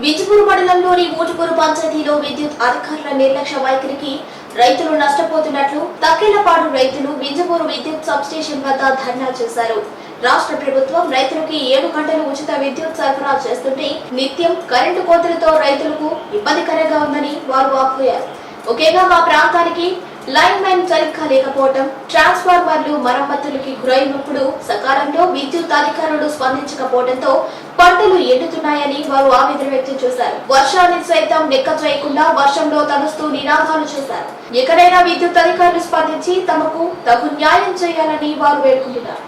వింజమూరు మండలంలోని మూటుకూరు పంచాయతీలో విద్యుత్ అధికారుల నిర్లక్ష్య వైఖరికి రైతులు నష్టపోతున్నట్లు తక్కెళ్లపాడు రైతులు వింజమూరు విద్యుత్ సబ్స్టేషన్ వద్ద ధర్నా చేశారు. రాష్ట్ర ప్రభుత్వం రైతులకు 7 గంటలు ఉచిత విద్యుత్ సరఫరా చేస్తుంటే నిత్యం కరెంటు కోతలతో రైతులకు ఇబ్బందికరంగా ఉందని వారు వాపోయారు. ముఖ్యంగా మా ప్రాంతానికి లైన్ మ్యాన్ సరిగ్గా లేకపోవడం, ట్రాన్స్ఫార్మర్లు మరమ్మతులకి గురైనప్పుడు సకాలంలో విద్యుత్ అధికారులు స్పందించకపోవడంతో పంటలు ఎండుతున్నాయని వారు ఆవేదన వ్యక్తం చేశారు. వర్షాన్ని సైతం లెక్క చేయకుండా వర్షంలో తడుస్తూ నినాదాలు చేశారు. ఎక్కడైనా విద్యుత్ అధికారులు స్పందించి తమకు తగు న్యాయం చేయాలని వారు వేడుకుంటున్నారు.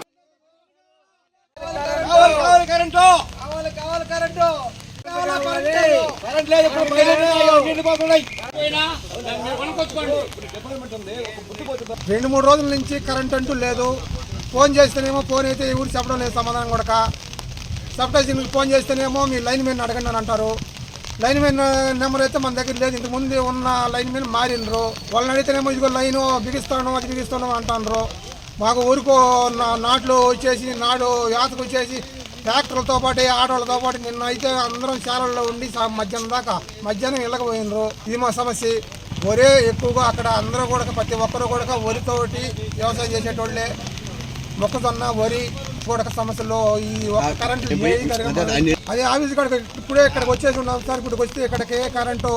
రెండు మూడు రోజుల నుంచి కరెంట్ అంటూ లేదు. ఫోన్ చేస్తేనేమో ఫోన్ అయితే ఎవరు చెప్పడం లేదు సమాధానం కూడా. సబ్స్టేషన్కి ఫోన్ చేస్తేనేమో మీ లైన్ మెన్ అడగండి అని అంటారు. లైన్ మెన్ నెంబర్ అయితే మన దగ్గర లేదు. ఇంతకు ముందు ఉన్న లైన్ మెన్ మారినరు. వాళ్ళని అడిగితేనేమో ఇదిగో లైను బిగిస్తాను అది బిగిస్తాను అంటారు. మాకు ఊరుకో నాట్లు వచ్చేసి నాడు యాతకు వచ్చేసి ట్రాక్టర్లతో పాటు ఆటోలతో పాటు నిన్న అయితే అందరం శాలల్లో ఉండి మధ్యాహ్నం దాకా మధ్యాహ్నం వెళ్ళకపోయినరు. ఇది మా సమస్య. వరే ఎక్కువగా అక్కడ అందరూ కూడా ప్రతి ఒక్కరు కూడా వరితోటి వ్యవసాయం చేసేటోళ్ళే. మొక్కజొన్న వరి కూడా సమస్యలో ఈ కరెంటు అదే ఆఫీస్ కాడికి ఇప్పుడే ఇక్కడికి వచ్చేసి ఉన్నాం సార్. ఇప్పటికి వస్తే ఇక్కడికి కరెంటు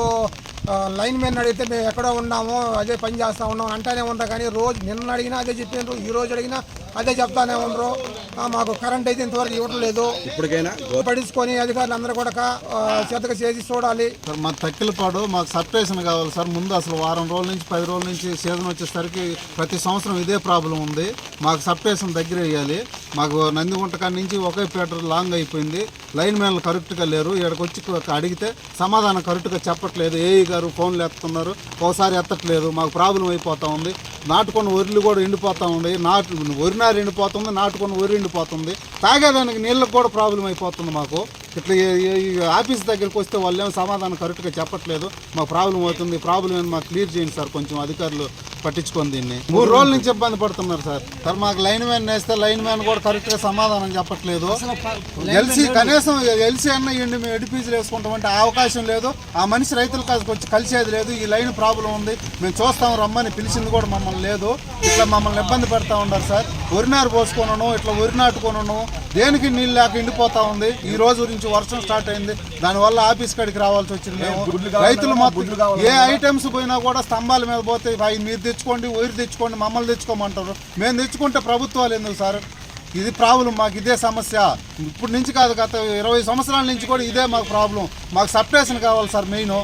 లైన్ మెన్ అడిగితే మేము ఎక్కడో ఉన్నాము అదే పని చేస్తూ ఉన్నాం అంటానే ఉంటారు. కానీ రోజు నిన్న అడిగినా అదే చెప్పినారు, ఈ రోజు అడిగినా అదే చెప్తానే ఉండరు. మాకు కరెంట్ అయితే ఇంతవరకు ఇవ్వడం లేదు. ఇప్పటికైనా పడించుకొని అధికారులు అందరూ కూడా శ్రద్ధగా చేసి చూడాలి సార్. మా తక్కిలపాడు మాకు సబ్స్టేషన్ కావాలి సార్. ముందు అసలు వారం రోజుల నుంచి 10 రోజుల నుంచి సీజన్ వచ్చేసరికి ప్రతి సంవత్సరం ఇదే ప్రాబ్లం ఉంది. మాకు సబ్స్టేషన్ దగ్గర వేయాలి. మాకు నందిగుంట కాడి నుంచి ఒకే పేటర్ లాంగ్ అయిపోయింది. లైన్ మ్యాన్లు కరెక్ట్గా లేరు. ఇక్కడికి వచ్చి అడిగితే సమాధానం కరెక్ట్గా చెప్పట్లేదు. ఏఈ గారు ఫోన్లు ఎత్తుతున్నారు, ఒకసారి ఎత్తట్లేదు. మాకు ప్రాబ్లం అయిపోతూ ఉంది. నాటుకున్న వరిలు కూడా ఎండిపోతూ ఉంది. వరినారు ఎండిపోతుంది, నాటుకున్న వరి ఎండిపోతుంది. తాగేదానికి నీళ్ళకు కూడా ప్రాబ్లం అయిపోతుంది మాకు. ఇట్లా ఆఫీస్ దగ్గరికి వస్తే వాళ్ళు ఏమో సమాధానం కరెక్ట్గా చెప్పట్లేదు. మాకు ప్రాబ్లం అవుతుంది. ప్రాబ్లం ఏమి మాకు క్లియర్ చేయండి సార్. కొంచెం అధికారులు పట్టించుకొని దీన్ని 3 రోజుల నుంచి ఇబ్బంది పడుతున్నారు సార్. సార్ మాకు లైన్ మ్యాన్ వేస్తే లైన్ మ్యాన్ కూడా కరెక్ట్గా సమాధానం చెప్పట్లేదు. ఎల్సీ కనీసం ఎల్సీ అన్న ఇవ్వండి, మేము ఎడిపీజీలు వేసుకుంటామంటే ఆ అవకాశం లేదు. ఆ మనిషి రైతుల కాడికి వచ్చి కలిసేది లేదు. ఈ లైన్ ప్రాబ్లం ఉంది, మేము చూస్తాం రమ్మని పిలిచింది కూడా మమ్మల్ని లేదు. ఇట్లా మమ్మల్ని ఇబ్బంది పెడతా ఉన్నారు సార్. వరినారు పోసుకొనను, ఇట్లా వరి నాటుకొనను, దేనికి నీళ్ళు లేక ఎండిపోతా ఉంది. ఈ రోజు నుంచి వర్షం స్టార్ట్ అయింది. దానివల్ల ఆఫీస్ కాడికి రావాల్సి వచ్చింది. మేము రైతులు మొత్తం ఏ ఐటమ్స్ పోయినా కూడా స్తంభాల మీద పోతే మీరు తెచ్చుకోండి, వరి తెచ్చుకోండి, మమ్మల్ని తెచ్చుకోమంటారు. మేము తెచ్చుకుంటే ప్రభుత్వాలు ఎందుకు సార్? ఇది ప్రాబ్లం మాకు, ఇదే సమస్య. ఇప్పటి నుంచి కాదు, గత 20 సంవత్సరాల నుంచి కూడా ఇదే మాకు ప్రాబ్లం. మాకు సబ్స్టేషన్ కావాలి సార్ మెయిన్.